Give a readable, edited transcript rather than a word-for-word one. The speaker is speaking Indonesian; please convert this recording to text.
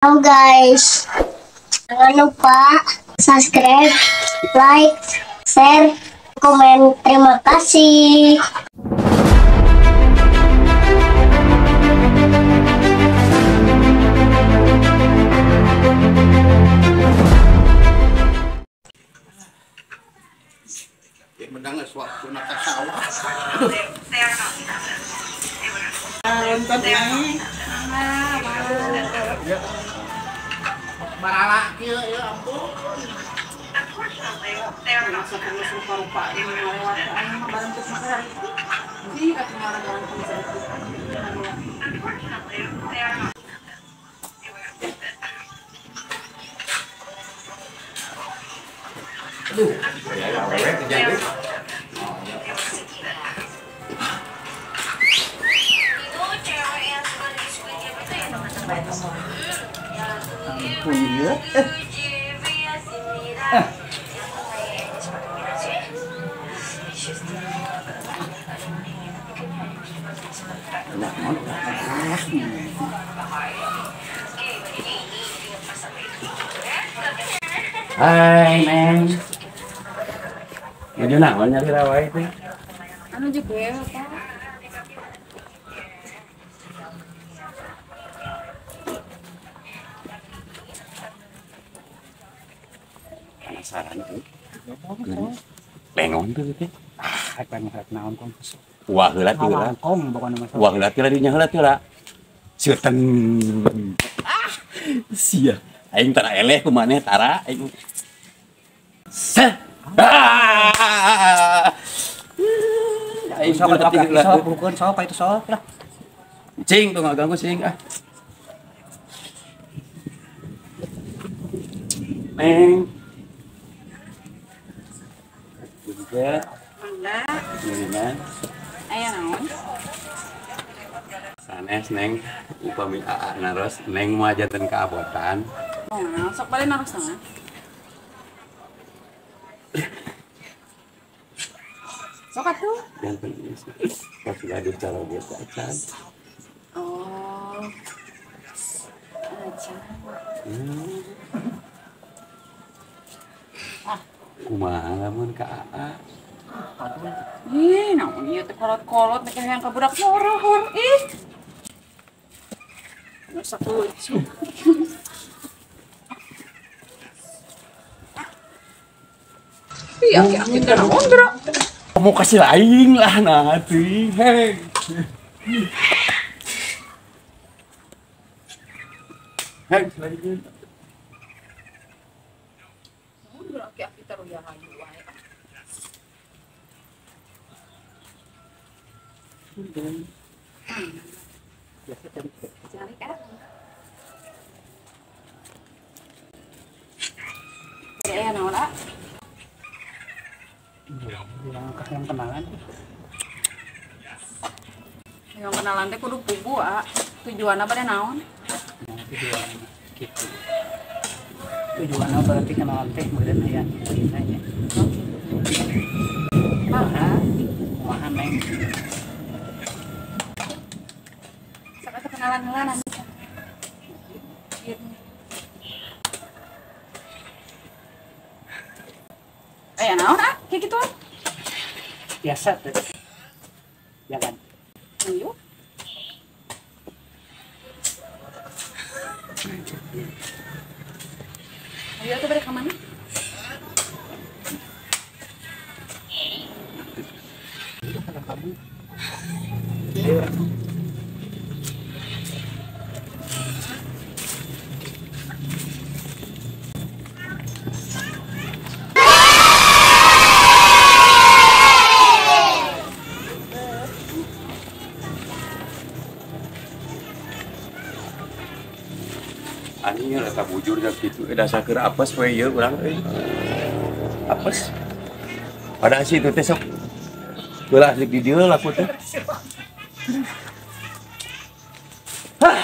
Halo guys, jangan lupa subscribe, like, share, komen. Terima kasih. Mendengar suatu nata sawah. Barala kieu ya ampun. Masa terus rupa-rupa ini melewat aing bareng teh sakar. Di atuh marang-marang bisa itu. Aduh, ya awewe kejadi. Ampun ya. Hai, Neng. Jadi naon nyari rawai teh? Anu juga ya, Pak. Penasaran tuh. Lengon tuh teh. Pengen naon kong. Wah, heula teh heula. Kom bukan masalah. Wah, heula teh dinya heula teh heula. Seuteun. Sia. Aing tara eleh ku maneh tara aing. Aing Sok teh heula. sok bukan sok itu sok lah. Cing tuh ganggu cing ah. Neng. Juga. Mangga. Ini kan. Aya naon? Sanes Neng upami AA naros Neng mau ajaten keabotan. Oh, sok balik naros sana. Sok atuh. Yang penting pas ada cara biasa aja. Oh. Aja. Kumaha lamun ka AA? Ih, naon ieu teh kolot-kolot teh yang ka budak horor. Ih. Masa lucu. Iya, kita naon gerak. Kamu kasih lain lah nanti. Hei. Hei, selain Gerak kita ruya hayu wae. Cari kan? Ya, naon ah? Yang kenalan Yang kenalan teh kudu pugu ah. Tujuanna bade naon? tujuan gitu tujuannya berarti kenalan teh kemudian aya ceritanya kumaha Neng Sakata kenalan heula nanti. Aya naon ah? Kayak gitu. biasa tuh ya kan Ayo. Ayo tuh balik ke mana? kalau kamu anjing rata bujur jak kitu. Dasar keur apes we ieu urang euy. Apes. Pada si itu teh sok. Beulah di dieu laku teh. Hah.